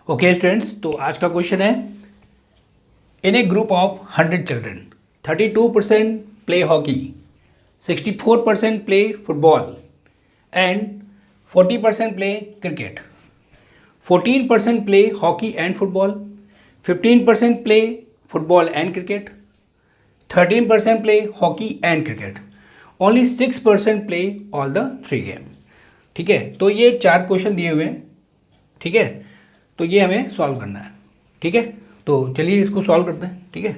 Okay students, तो आज का क्वेश्चन है in a group of 100 children 32% play hockey, 64% play football and 40% play cricket, 14% play hockey and football, 15% play football and cricket, 13% play hockey and cricket, only 6% play all the three game. ठीक है, तो ये 4 question दिए हुए हैं। ठीक है, तो ये हमें सॉल्व करना है। ठीक है, तो चलिए इसको सॉल्व करते हैं। ठीक है,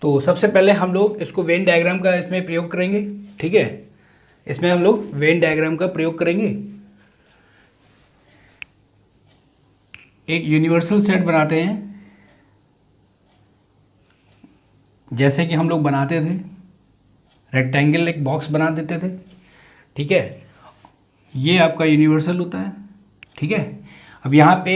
तो सबसे पहले हम लोग इसको वेन डायग्राम का इसमें प्रयोग करेंगे। ठीक है, इसमें हम लोग वेन डायग्राम का प्रयोग करेंगे। एक यूनिवर्सल सेट बनाते हैं जैसे कि हम लोग बनाते थे, रेक्टेंगल एक बॉक्स बना देते थे। ठीक है, ये आपका यूनिवर्सल होता है। ठीक है, अब यहाँ पे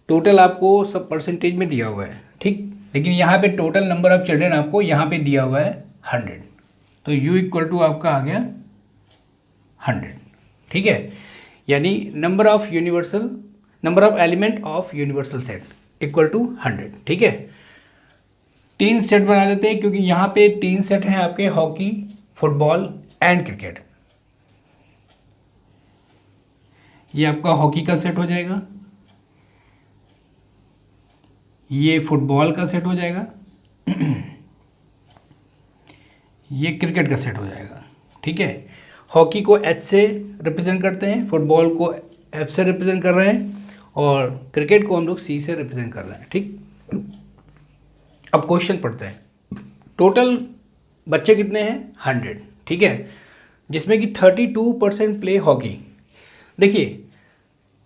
टोटल आपको सब परसेंटेज में दिया हुआ है। ठीक, लेकिन यहाँ पे टोटल नंबर ऑफ चिल्ड्रन आपको यहाँ पे दिया हुआ है 100, तो u इक्वल टू आपका आ गया 100। ठीक है, यानी number of element of universal set equal to 100। ठीक है, 3 सेट बना देते हैं क्योंकि यहाँ पे 3 सेट हैं आपके हॉकी, फुटबॉल एंड क्रिकेट। ये आपका हॉकी का सेट हो जाएगा, ये फुटबॉल का सेट हो जाएगा, ये क्रिकेट का सेट हो जाएगा। ठीक है, हॉकी को H से रिप्रेजेंट करते हैं, फुटबॉल को F से रिप्रेजेंट कर रहे हैं और क्रिकेट को हम लोग C से रिप्रेजेंट कर रहे हैं। ठीक, अब क्वेश्चन पढ़ते हैं। टोटल बच्चे कितने हैं? 100। ठीक है, जिसमें कि 32% प्ले हॉकी। देखिए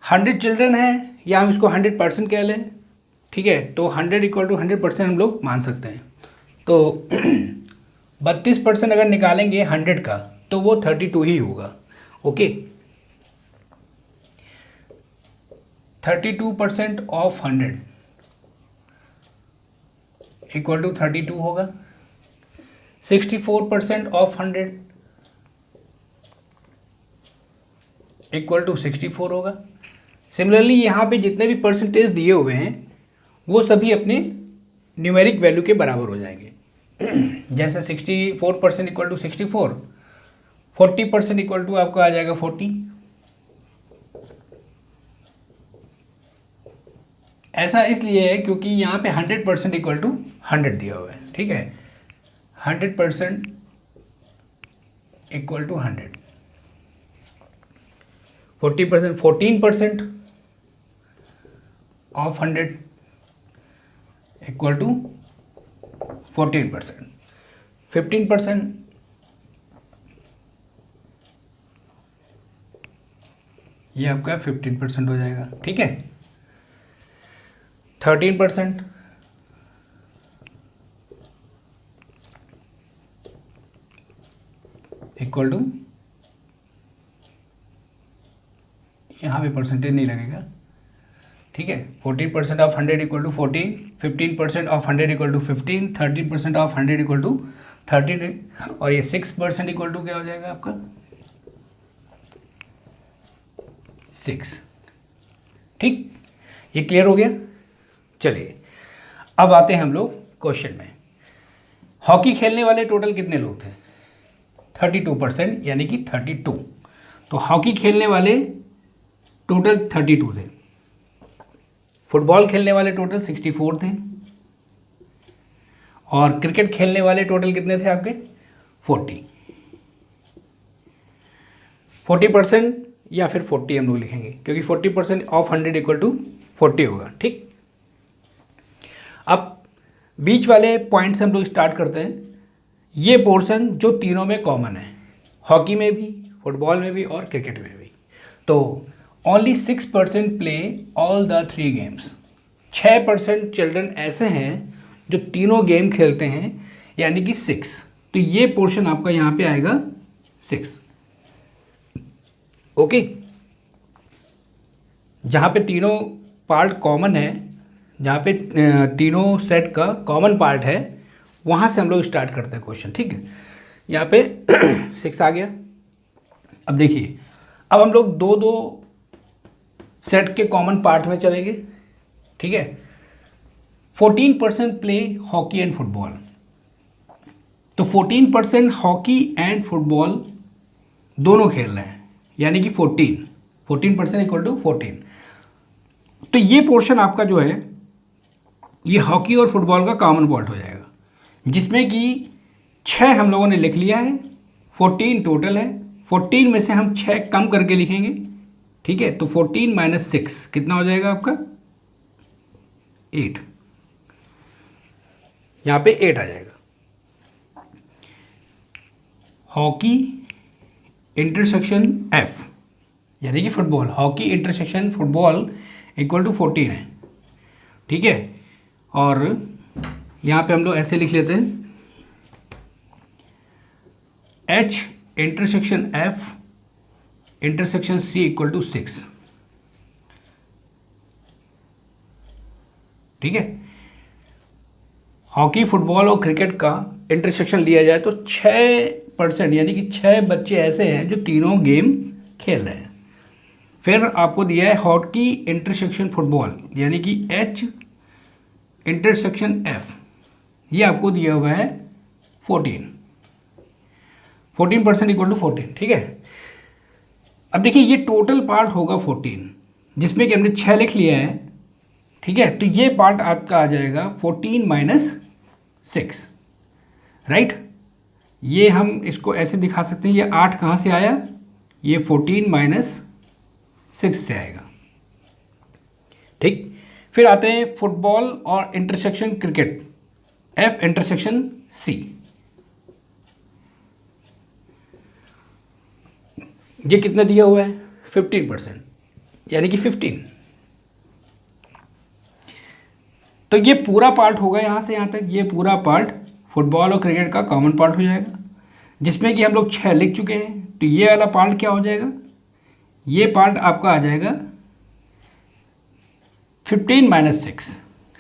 100 चिल्ड्रन हैं या हम इसको 100% कह लें। ठीक है, तो 100 इक्वल टू 100% हम लोग मान सकते हैं। तो 32% अगर निकालेंगे 100 का तो वो 32 ही होगा। ओके, 32% ऑफ 100 इक्वल टू 32 होगा। 64% ऑफ 100 इक्वल टू 64 होगा। सिमिलरली यहाँ पे जितने भी परसेंटेज दिए हुए हैं वो सभी अपने न्यूमेरिक वैल्यू के बराबर हो जाएंगे। जैसे 64% इक्वल टू 64, 40% इक्वल टू आपका आ जाएगा 40। ऐसा इसलिए है क्योंकि यहाँ पे 100% इक्वल टू 100 दिया हुआ है। ठीक है, 100% equal to 100, 40%, 14% of 100 equal to 14%, 15% ये आपका 15% हो जाएगा। ठीक है, 13% इक्वल टू, यहाँ पे परसेंटेज नहीं लगेगा। ठीक है, 14% of 100 equal to 14, 15% of 100 equal to 15, 13% of 100 equal to 13 और ये 6% इक्वल टू क्या हो जाएगा आपका 6। ठीक, ये क्लियर हो गया। चलिए अब आते हैं हम लोग क्वेश्चन में। हॉकी खेलने वाले टोटल कितने लोग थे? 32%, यानी कि 32। तो हॉकी खेलने वाले टोटल 32 थे। फुटबॉल खेलने वाले टोटल 64 थे और क्रिकेट खेलने वाले टोटल कितने थे आपके? 40। 40% या फिर 40 हम लोग लिखेंगे क्योंकि 40% ऑफ 100 इक्वल टू 40 होगा। ठीक, अब बीच वाले पॉइंट से हम लोग स्टार्ट करते हैं। ये पोर्शन जो तीनों में कॉमन है, हॉकी में भी, फुटबॉल में भी और क्रिकेट में भी। तो only 6% play all the 3 games. 6% children ऐसे हैं जो तीनों गेम खेलते हैं, यानी कि 6। तो ये पोर्शन आपका यहाँ पे आएगा 6। ओके, जहाँ पे तीनों पार्ट कॉमन है, जहाँ पे तीनों सेट का कॉमन पार्ट है, वहाँ से हम लोग स्टार्ट करते हैं क्वेश्चन। ठीक है, यहाँ पे 6 आ गया। अब देखिए, अब हम लोग दो दो सेट के कॉमन पार्ट में चलेंगे, ठीक है। 14% प्ले हॉकी एंड फुटबॉल, तो 14% हॉकी एंड फुटबॉल दोनों खेल रहे हैं, यानी कि 14% इक्वल टू 14। तो ये पोर्शन आपका जो है ये हॉकी और फुटबॉल का कॉमन पार्ट हो जाएगा, जिसमें कि 6 हम लोगों ने लिख लिया है, 14 टोटल है। 14 में से हम 6 कम करके लिखेंगे, ठीक है। तो 14 माइनस 6 कितना हो जाएगा आपका? 8। यहाँ पे 8 आ जाएगा। हॉकी इंटरसेक्शन एफ, यानी कि football, hockey intersection football equal to 14 है, ठीक है। और यहाँ पे हम लोग ऐसे लिख लेते हैं, H intersection F intersection C equal to 6, ठीक है। हॉकी, फुटबॉल और क्रिकेट का इंटरसेक्शन लिया जाए तो 6% यानी कि 6 बच्चे ऐसे हैं जो तीनों गेम खेल रहे हैं। फिर आपको दिया है हॉकी इंटरसेक्शन फुटबॉल, यानी कि एच इंटरसेक्शन एफ, ये आपको दिया हुआ है 14% इक्वल टू 14, ठीक है। अब देखिए ये टोटल पार्ट होगा 14, जिसमें कि हमने 6 लिख लिया है, ठीक है। तो ये पार्ट आपका आ जाएगा 14 माइनस 6, राइट। ये हम इसको ऐसे दिखा सकते हैं, ये 8 कहाँ से आया? ये 14 माइनस 6 से आएगा, ठीक। फिर आते हैं फुटबॉल और intersection cricket, F intersection C. ये कितना दिया हुआ है? 15%, यानी कि 15। तो ये पूरा पार्ट होगा यहाँ से यहाँ तक, ये पूरा पार्ट फुटबॉल और क्रिकेट का कॉमन पार्ट हो जाएगा, जिसमें कि हम लोग 6 लिख चुके हैं। तो ये वाला पार्ट क्या हो जाएगा? ये पार्ट आपका आ जाएगा 15 माइनस 6।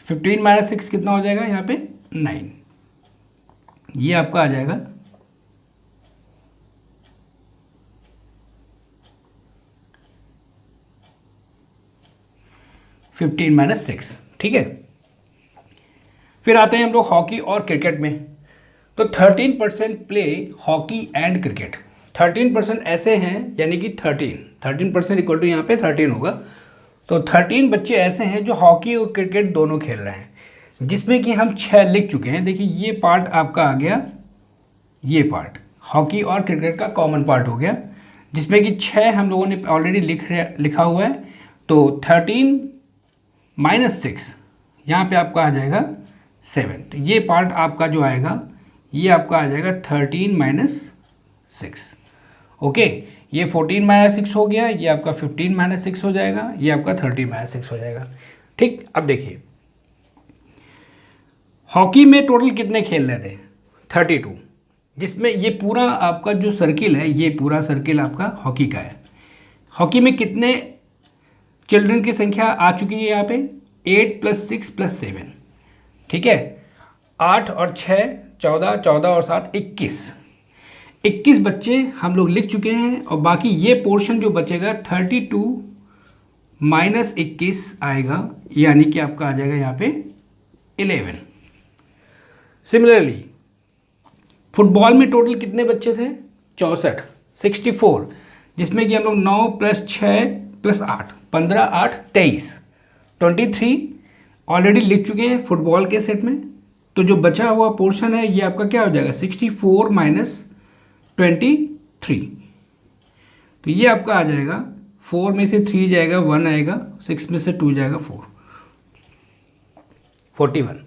15 माइनस 6 कितना हो जाएगा यहाँ पे? 9। ये आपका आ जाएगा 15 माइनस 6, ठीक है। फिर आते हैं हम लोग हॉकी और क्रिकेट में। तो 13% प्ले हॉकी एंड क्रिकेट, 13% ऐसे हैं, यानी कि 13% इक्वल टू यहाँ पे 13 होगा। तो 13 बच्चे ऐसे हैं जो हॉकी और क्रिकेट दोनों खेल रहे हैं, जिसमें कि हम 6 लिख चुके हैं। देखिए ये पार्ट आपका आ गया, ये पार्ट हॉकी और क्रिकेट का कॉमन पार्ट हो गया, जिसमें कि 6 हम लोगों ने ऑलरेडी लिखा हुआ है। तो 13 माइनस 6 यहाँ पे आपका आ जाएगा 7। तो ये पार्ट आपका जो आएगा ये आपका आ जाएगा 13 माइनस 6, ओके। ये 14 माइनस 6 हो गया, ये आपका 15 माइनस 6 हो जाएगा, ये आपका 13 माइनस 6 हो जाएगा, ठीक। अब देखिए हॉकी में टोटल कितने खेल रहे थे? 32, जिसमें ये पूरा आपका जो सर्किल है, ये पूरा सर्किल आपका हॉकी का है। हॉकी में कितने चिल्ड्रन की संख्या आ चुकी है यहाँ पे? 8 + 6 + 7, ठीक है। 8 और 6 14, 14 और 7 21 बच्चे हम लोग लिख चुके हैं। और बाकी ये पोर्शन जो बचेगा 32 माइनस 21 आएगा, यानी कि आपका आ जाएगा यहाँ पे 11। सिमिलरली फुटबॉल में टोटल कितने बच्चे थे? 64, जिसमें कि हम लोग 9 + 6 + 8 15 8 23 ऑलरेडी लिख चुके हैं फुटबॉल के सेट में। तो जो बचा हुआ पोर्शन है ये आपका क्या हो जाएगा? 64 माइनस 23। तो ये आपका आ जाएगा 4 में से 3 जाएगा 1 आएगा, 6 में से 2 जाएगा 4, 41।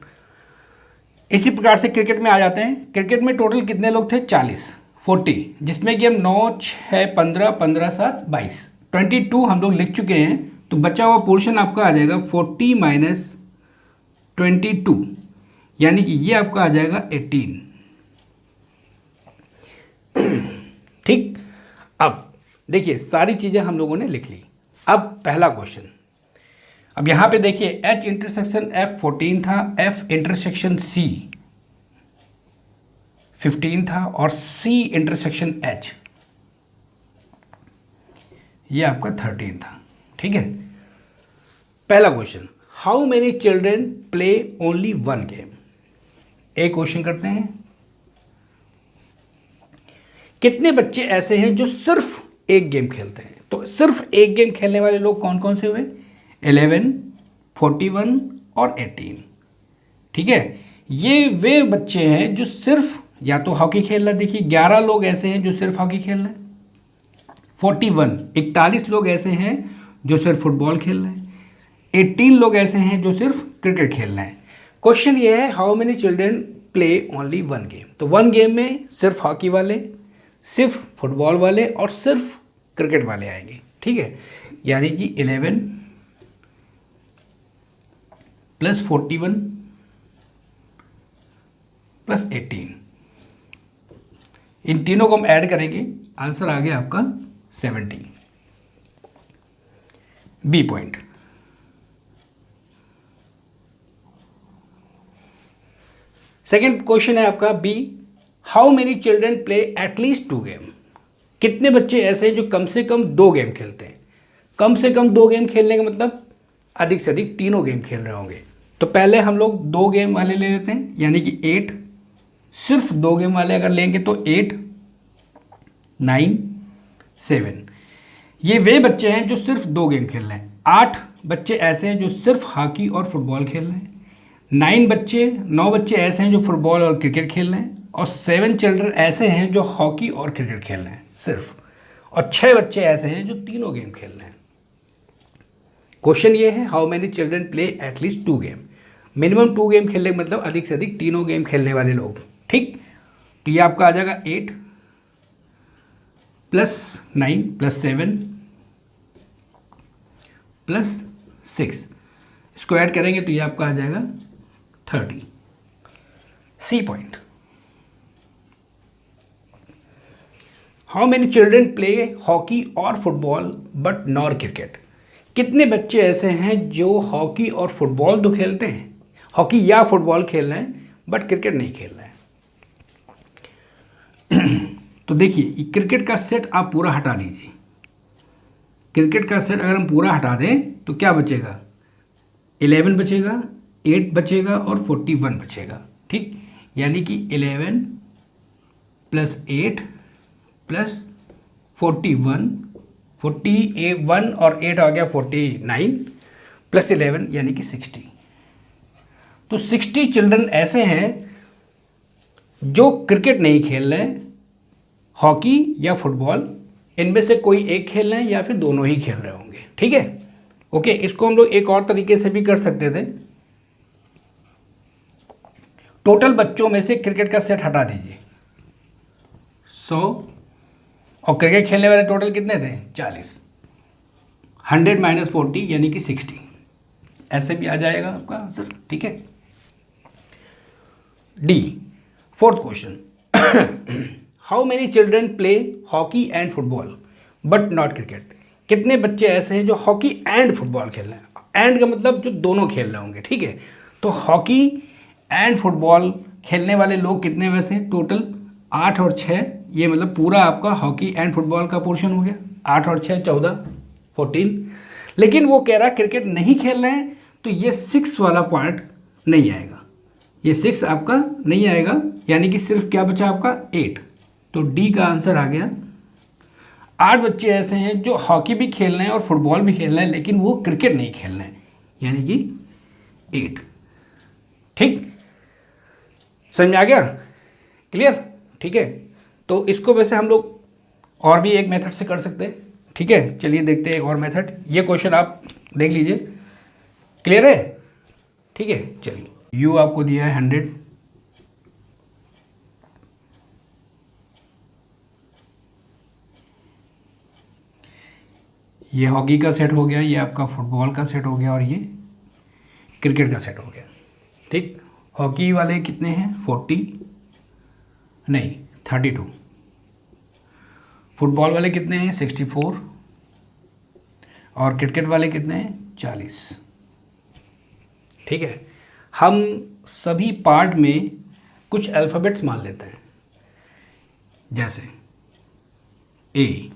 इसी प्रकार से क्रिकेट में आ जाते हैं। क्रिकेट में टोटल कितने लोग थे? 40, जिसमें कि हम 9 6 15 15 7 22 22 हम लोग लिख चुके हैं। तो बचा हुआ पोर्शन आपका आ जाएगा 40 माइनस 22, यानी कि ये आपका आ जाएगा 18, ठीक। अब देखिए सारी चीज़ें हम लोगों ने लिख ली। अब पहला क्वेश्चन, अब यहाँ पे देखिए H इंटरसेक्शन F 14 था, F इंटरसेक्शन C 15 था, और C इंटरसेक्शन H ये आपका 13 था। ठीक है। पहला question, how many children play only one game. एक क्वेश्चन करते हैं, कितने बच्चे ऐसे हैं जो सिर्फ एक गेम खेलते हैं। तो सिर्फ एक गेम खेलने वाले लोग कौन कौन से हुए? 11, 41 और 18। ठीक है। ये वे बच्चे हैं जो सिर्फ या तो हॉकी खेल रहे हैं। देखिए 11 लोग ऐसे हैं जो सिर्फ हॉकी खेल रहे हैं। 41 लोग ऐसे हैं जो सिर्फ फुटबॉल खेल रहे हैं। 18 लोग ऐसे हैं जो सिर्फ क्रिकेट खेल रहे हैं। क्वेश्चन ये है, how many children play only one game. तो वन गेम में सिर्फ हॉकी वाले, सिर्फ फुटबॉल वाले और सिर्फ क्रिकेट वाले आएंगे। ठीक है। यानी कि 11 प्लस 41 प्लस 18, इन तीनों को हम ऐड करेंगे, आंसर आ गया आपका 70। B point. सेकेंड क्वेश्चन है आपका B, how many children play at least 2 game. कितने बच्चे ऐसे हैं जो कम से कम 2 गेम खेलते हैं। कम से कम 2 गेम खेलने का मतलब अधिक से अधिक तीनों गेम खेल रहे होंगे। तो पहले हम लोग 2 गेम वाले ले लेते हैं, यानी कि 8। सिर्फ 2 गेम वाले अगर लेंगे तो 8, 9, 7। ये वे बच्चे हैं जो सिर्फ 2 गेम खेल रहे हैं। 8 बच्चे ऐसे हैं जो सिर्फ हॉकी और फुटबॉल खेल रहे हैं। 9 बच्चे ऐसे हैं जो फुटबॉल और क्रिकेट खेल रहे हैं। और 7 चिल्ड्रन ऐसे हैं जो हॉकी और क्रिकेट खेल रहे हैं सिर्फ। और 6 बच्चे ऐसे हैं जो तीनों गेम खेल रहे हैं। क्वेश्चन ये है, how many children play at least 2 game. Minimum 2 game खेलने का मतलब अधिक से अधिक तीनों गेम खेलने वाले लोग। ठीक। तो ये आपका आ जाएगा 8 प्लस 9 प्लस 7 प्लस 6, इसको ऐड करेंगे तो ये आपका आ जाएगा 30। C point. How many children play hockey और फुटबॉल बट नॉट क्रिकेट। कितने बच्चे ऐसे हैं जो हॉकी और फुटबॉल तो खेलते हैं, हॉकी या फुटबॉल खेल रहे हैं बट क्रिकेट नहीं खेल रहे हैं। तो देखिए क्रिकेट का सेट आप पूरा हटा दीजिए। क्रिकेट का सेट अगर हम पूरा हटा दें तो क्या बचेगा? 11 बचेगा, 8 बचेगा और 41 बचेगा। ठीक। यानी कि 11 प्लस 8 प्लस 41, 41 और 8 आ गया 49 प्लस 11 यानी कि 60। तो 60 चिल्ड्रन ऐसे हैं जो क्रिकेट नहीं खेल रहे, हॉकी या फुटबॉल, इनमें से कोई एक खेल रहे हैं या फिर दोनों ही खेल रहे होंगे। ठीक है। ओके, इसको हम लोग एक और तरीके से भी कर सकते थे। टोटल बच्चों में से क्रिकेट का सेट हटा दीजिए 100, और क्रिकेट खेलने वाले टोटल कितने थे? 40। 100 माइनस 40 यानी कि 60। ऐसे भी आ जाएगा आपका आंसर। ठीक है। D, fourth question, how many children play hockey and football but not cricket. कितने बच्चे ऐसे हैं जो हॉकी एंड फुटबॉल खेल रहे हैं। एंड का मतलब जो दोनों खेल रहे होंगे। ठीक है। तो हॉकी एंड फुटबॉल खेलने वाले लोग कितने वैसे हैं? टोटल 8 और 6, ये मतलब पूरा आपका हॉकी एंड फुटबॉल का पोर्शन हो गया। 8 और 6 14, 14। लेकिन वो कह रहा है क्रिकेट नहीं खेल रहे हैं, तो ये 6 वाला पॉइंट नहीं आएगा। ये 6 आपका नहीं आएगा, यानी कि सिर्फ क्या बचा आपका 8। तो डी का आंसर आ गया। 8 बच्चे ऐसे हैं जो हॉकी भी खेल रहे हैं और फुटबॉल भी खेल रहे हैं, लेकिन वो क्रिकेट नहीं खेल रहे हैं, यानी कि 8। ठीक, समझ में आ गया? क्लियर? ठीक है। तो इसको वैसे हम लोग और भी एक मेथड से कर सकते हैं। ठीक है, चलिए देखते हैं एक और मेथड। ये क्वेश्चन आप देख लीजिए। क्लियर है? ठीक है, चलिए। यू आपको दिया है 100, ये हॉकी का सेट हो गया, ये आपका फुटबॉल का सेट हो गया, और ये क्रिकेट का सेट हो गया। ठीक। हॉकी वाले कितने हैं? 32। फुटबॉल वाले कितने हैं? 64। और क्रिकेट वाले कितने हैं? 40। ठीक है। हम सभी पार्ट में कुछ अल्फ़ाबेट्स मान लेते हैं। जैसे ए,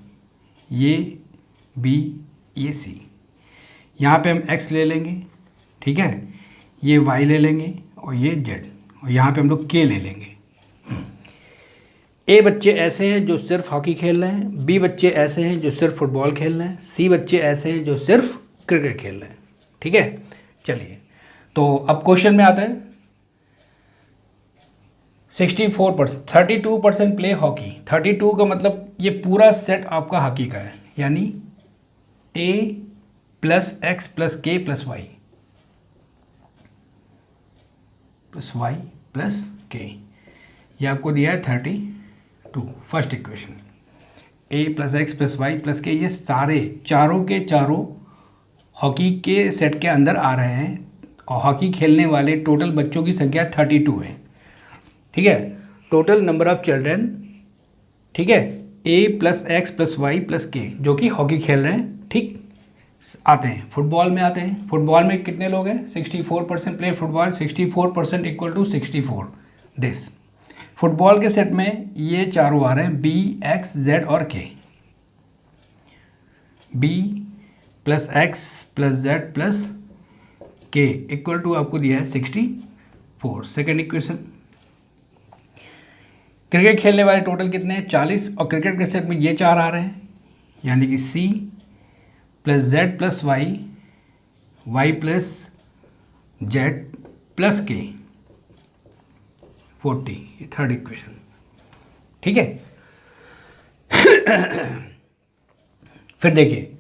ये बी, ये सी। यहाँ पे हम x ले लेंगे, ठीक है, ये y ले लेंगे और ये z, और यहाँ पे हम लोग k ले लेंगे। ए बच्चे ऐसे हैं जो सिर्फ हॉकी खेल रहे हैं, बी बच्चे ऐसे हैं जो सिर्फ फुटबॉल खेल रहे हैं, सी बच्चे ऐसे हैं जो सिर्फ क्रिकेट खेल रहे हैं। ठीक है, चलिए तो अब क्वेश्चन में आता है। 64%, 32% प्ले हॉकी। 32 का मतलब ये पूरा सेट आपका हॉकी का है, यानी a plus X plus K plus Y plus K, ये आपको दिया है 32, first equation. a plus X plus Y plus K, ये सारे चारों के चारों हॉकी के सेट के अंदर आ रहे हैं, और हॉकी खेलने वाले टोटल बच्चों की संख्या 32 है। ठीक है, टोटल नंबर ऑफ चिल्ड्रेन, ठीक है, a plus X plus Y plus K, जो कि हॉकी खेल रहे हैं। ठीक, आते हैं फुटबॉल में। आते हैं फुटबॉल में कितने लोग हैं? 64% play football, 64% equal to 64 this. Football के सेट में ये चारों आ रहे हैं, बी, एक्स, जेड और K. B plus X plus Z plus K equal to आपको दिया है 64, सेकेंड इक्वेशन। क्रिकेट खेलने वाले टोटल कितने हैं? 40, और क्रिकेट के सेट में ये चार आ रहे हैं, यानी कि C plus Z plus Y, Y plus Z plus K, 40, ये थर्ड इक्वेशन। ठीक है फिर देखिए,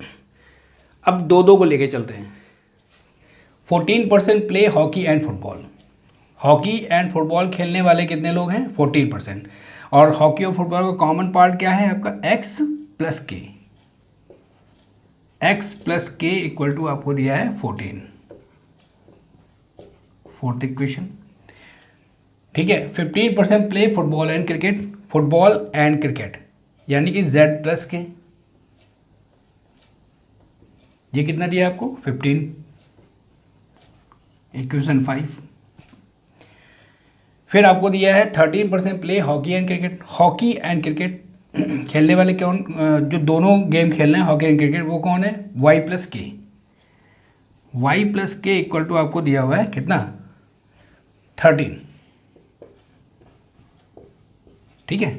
अब दो दो को लेके चलते हैं। 14% play hockey and football. Hockey and football खेलने वाले कितने लोग हैं? 14%। और हॉकी और फुटबॉल का कॉमन पार्ट क्या है आपका? एक्स प्लस के। X plus K equal to आपको दिया है 14, फोर्थ इक्वेशन। ठीक है, 15% play football and cricket. Football and cricket यानी कि जेड प्लस के, ये कितना दिया आपको? 15, इक्वेशन 5। फिर आपको दिया है 13% play hockey and cricket. Hockey and cricket खेलने वाले कौन, जो दोनों गेम खेल रहे हैं हॉकी एंड क्रिकेट, वो कौन है? वाई प्लस के। Y plus K equal to आपको दिया हुआ है कितना? 13। ठीक है,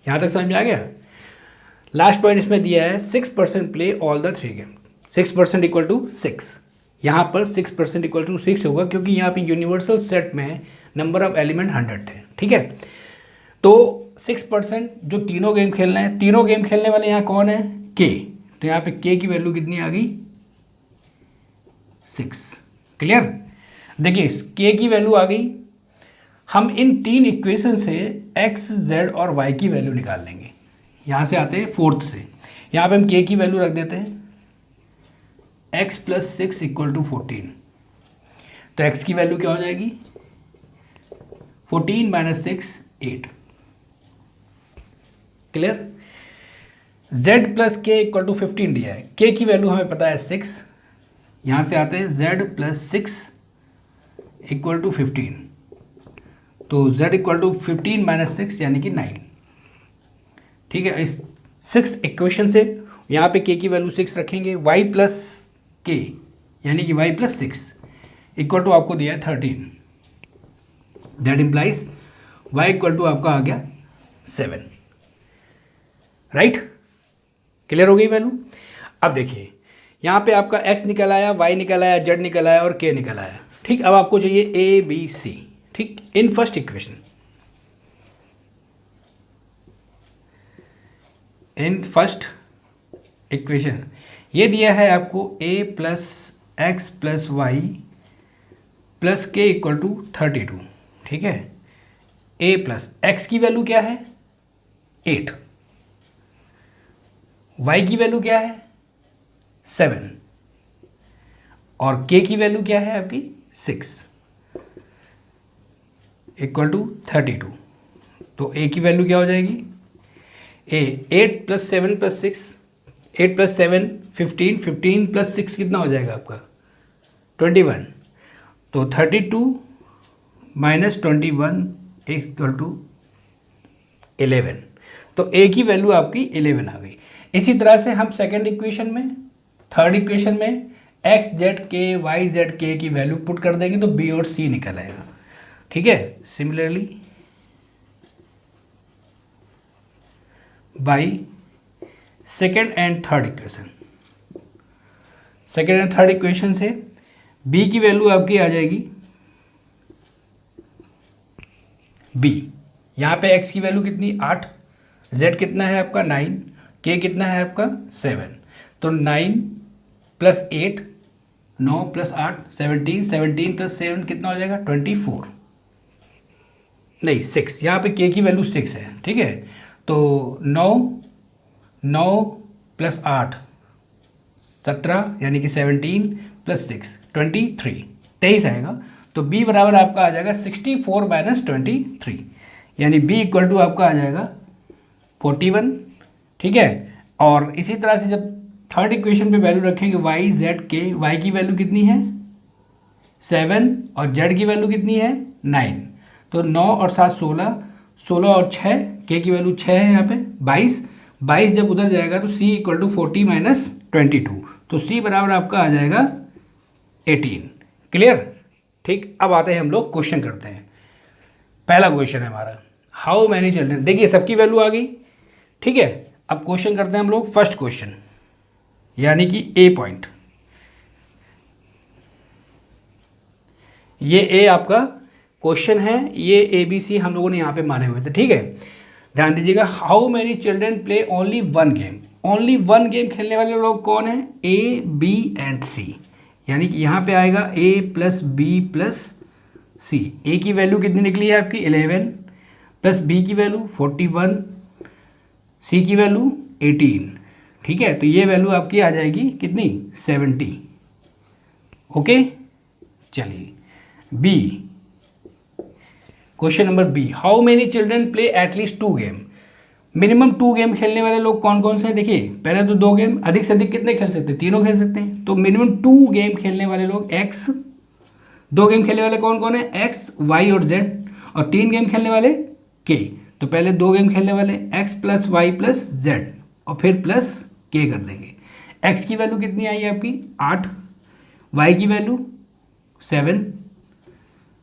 यहां तक समझ में आ गया? लास्ट पॉइंट इसमें दिया है 6% play all the 3 game. 6% equal to 6, यहाँ पर 6% इक्वल टू 6 होगा, क्योंकि यहाँ पे यूनिवर्सल सेट में नंबर ऑफ एलिमेंट 100 थे। ठीक है, तो 6% जो तीनों गेम खेलना है, तीनों गेम खेलने वाले यहाँ कौन है? के। तो यहाँ पे के की वैल्यू कितनी आ गई? 6। क्लियर? देखिए के की वैल्यू आ गई। हम इन तीन इक्वेशन से एक्स, जेड और वाई की वैल्यू निकाल लेंगे। यहाँ से आते हैं फोर्थ से, यहाँ पे हम के की वैल्यू रख देते हैं, x प्लस 6 इक्वल टू 14। तो x की वैल्यू क्या हो जाएगी? 14 minus 6, 8। Clear? z plus K equal to 15 दिया है, k की वैल्यू हमें पता है 6। यहाँ से आते हैं z प्लस 6 इक्वल टू 15। तो z इक्वल टू 15 माइनस 6 यानी कि 9। ठीक है, इस 6th इक्वेशन से यहाँ पे k की वैल्यू 6 रखेंगे, y प्लस के यानी कि y प्लस 6 इक्वल टू आपको दिया है 13। That implies y equal to आपका आ गया 7। राइट? क्लियर हो गई वैल्यू? अब देखिए यहाँ पे आपका x निकल आया, y निकल आया, z निकल आया और k निकल आया। ठीक, अब आपको चाहिए a b c। ठीक, in first equation, in first equation ये दिया है आपको a plus X plus Y plus K equal to 32। ठीक है, a प्लस एक्स की वैल्यू क्या है? 8। y की वैल्यू क्या है? 7। और k की वैल्यू क्या है आपकी? 6 इक्वल टू 32। तो a की वैल्यू क्या हो जाएगी? a 8 plus 7 plus 6, 8 plus 7 15, 15 plus 6 कितना हो जाएगा आपका? 21। तो 32 माइनस 21 इक्वल टू 11। तो ए की वैल्यू आपकी 11 आ गई। इसी तरह से हम सेकेंड इक्वेशन में, थर्ड इक्वेशन में एक्स जेड के वाई जेड के की वैल्यू पुट कर देंगे तो बी और सी निकल आएगा। ठीक है, similarly by second and third equation, second and third equation से b की वैल्यू आपकी आ जाएगी b, यहाँ पे x की वैल्यू कितनी 8, z कितना है आपका 9, k कितना है आपका 7, तो 9 प्लस 8, 9 प्लस 8 17, 17 प्लस 7 कितना हो जाएगा 24, नहीं 6, यहाँ पे k की वैल्यू 6 है। ठीक है, तो 9 प्लस 8 17 यानी कि 17 प्लस 6 23 आएगा। तो b बराबर आपका आ जाएगा 64 माइनस 23, यानी b इक्वल टू आपका आ जाएगा 41। ठीक है, और इसी तरह से जब थर्ड इक्वेशन पे वैल्यू रखेंगे y z के, y की वैल्यू कितनी है 7 और z की वैल्यू कितनी है 9, तो 9 और 7 16, 16 और 6, k की वैल्यू 6 है यहाँ पे 22 जब उधर जाएगा तो c इक्वल टू 40 माइनस 22, तो c बराबर आपका आ जाएगा 18। क्लियर? ठीक, अब आते हैं हम लोग क्वेश्चन करते हैं। पहला क्वेश्चन है हमारा हाउ मैनी चिल्ड्रन, देखिए सबकी वैल्यू आ गई। ठीक है, अब क्वेश्चन करते हैं हम लोग फर्स्ट क्वेश्चन, यानी कि ए पॉइंट, ये ए आपका क्वेश्चन है, ये ए बी सी हम लोगों ने यहाँ पे माने हुए थे। ठीक है, ध्यान दीजिएगा, how many children play only one game, only one game खेलने वाले लोग कौन है ए बी एंड सी, यानी कि यहाँ पे आएगा a प्लस बी प्लस सी। ए की वैल्यू कितनी निकली है आपकी 11 प्लस बी की वैल्यू 41, सी की वैल्यू 18। ठीक है, तो ये वैल्यू आपकी आ जाएगी कितनी 70। ओके, चलिए B, question number B, how many children play at least 2 game, minimum 2 game खेलने वाले लोग कौन कौन से हैं। देखिए पहले तो 2 गेम, अधिक से अधिक कितने खेल सकते हैं, तीनों खेल सकते हैं, तो मिनिमम 2 गेम खेलने वाले लोग x, 2 गेम खेलने वाले कौन कौन है x y और z, और 3 गेम खेलने वाले k। तो पहले 2 गेम खेलने वाले x plus Y plus Z और फिर प्लस k कर देंगे। x की वैल्यू कितनी आई है आपकी 8, y की वैल्यू 7,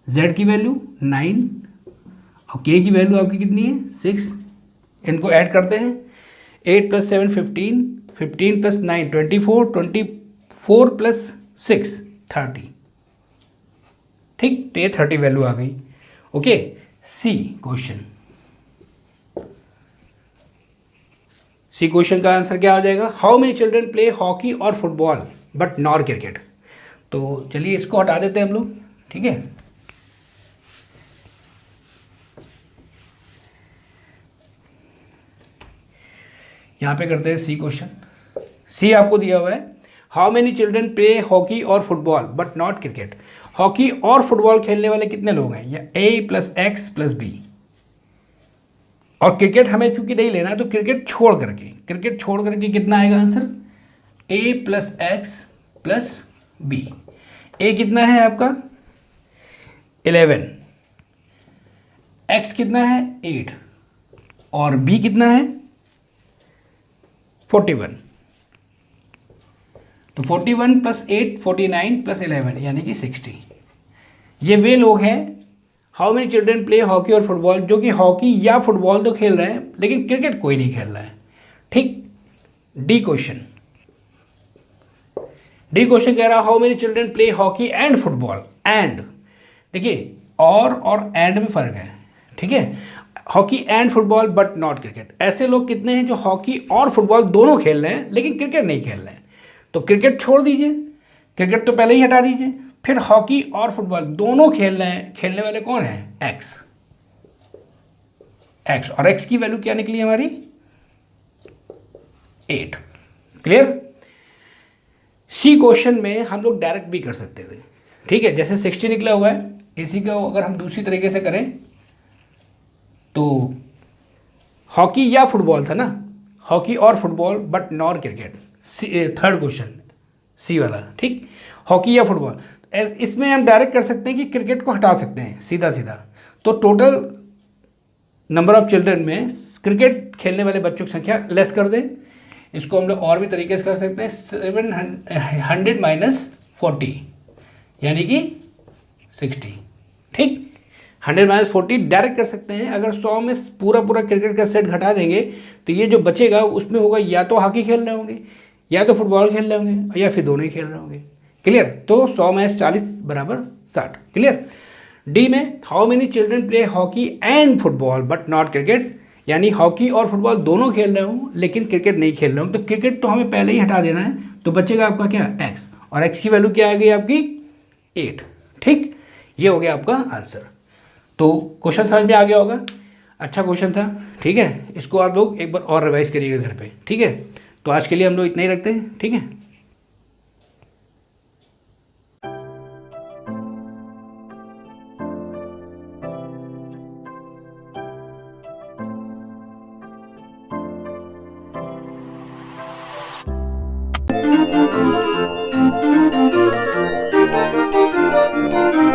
z की वैल्यू 9 और k की वैल्यू आपकी कितनी है 6। इनको ऐड करते हैं, 8 प्लस 7 15, 15 प्लस 9 24, 24 प्लस 6 30। ठीक, तो ये 30 वैल्यू आ गई। ओके, सी क्वेश्चन, सी क्वेश्चन का आंसर क्या हो जाएगा, how many children play hockey और फुटबॉल बट नॉट क्रिकेट। तो चलिए इसको हटा देते हैं हम लोग। ठीक है, यहाँ पे करते हैं सी क्वेश्चन। सी आपको दिया हुआ है, how many children play hockey और football but not cricket. Hockey और फुटबॉल खेलने वाले कितने लोग हैं, या A plus X plus B, और क्रिकेट हमें चूंकि नहीं लेना है तो क्रिकेट छोड़ करके कितना आएगा आंसर, ए प्लस एक्स प्लस बी। ए कितना है आपका 11, एक्स कितना है 8 और बी कितना है 41। तो 41 प्लस 8 49 प्लस 11 यानी कि 60। ये वे लोग हैं, how many children play hockey और फुटबॉल, जो कि हॉकी या फुटबॉल तो खेल रहे हैं लेकिन क्रिकेट कोई नहीं खेल रहा है। ठीक, डी क्वेश्चन, डी क्वेश्चन कह रहा है how many children play hockey and football and, देखिए और एंड में फर्क है। ठीक है, hockey and football but not cricket, ऐसे लोग कितने हैं जो हॉकी और फुटबॉल दोनों खेल रहे हैं लेकिन क्रिकेट नहीं खेल रहे हैं। तो क्रिकेट छोड़ दीजिए, क्रिकेट तो पहले ही हटा दीजिए, फिर हॉकी और फुटबॉल दोनों खेल रहे हैं, खेलने वाले कौन है एक्स, और एक्स की वैल्यू क्या निकली हमारी 8। क्लियर? सी क्वेश्चन में हम लोग डायरेक्ट भी कर सकते थे। ठीक है, जैसे 60 निकला हुआ है, इसी को अगर हम दूसरी तरीके से करें तो हॉकी या फुटबॉल था ना, हॉकी और football but not cricket, third question C वाला। ठीक, हॉकी या फुटबॉल, इसमें हम डायरेक्ट कर सकते हैं कि क्रिकेट को हटा सकते हैं सीधा सीधा। तो टोटल नंबर ऑफ चिल्ड्रन में क्रिकेट खेलने वाले बच्चों की संख्या लेस कर दें। इसको हम लोग और भी तरीके से कर सकते हैं, 700 माइनस 40 यानी कि 60। ठीक, 100 माइनस 40 डायरेक्ट कर सकते हैं। अगर 100 में पूरा पूरा क्रिकेट का सेट घटा देंगे तो ये जो बचेगा उसमें होगा या तो हॉकी खेल रहे होंगे या तो फुटबॉल खेल रहे होंगे या फिर दोनों ही खेल रहे होंगे। क्लियर, तो 100 माइनस 40 बराबर 60। क्लियर। डी में how many children play hockey and football but not cricket, यानी हॉकी और फुटबॉल दोनों खेल रहे हो लेकिन क्रिकेट नहीं खेल रहे हो। तो क्रिकेट तो हमें पहले ही हटा देना है, तो बचेगा आपका क्या, एक्स, और एक्स की वैल्यू क्या आ गई आपकी 8। ठीक, ये हो गया आपका आंसर। तो क्वेश्चन समझ में आ गया होगा, अच्छा क्वेश्चन था। ठीक है, इसको आप लोग एक बार और रिवाइज करिएगा घर पे। ठीक है, तो आज के लिए हम लोग इतना ही रखते हैं। ठीक है।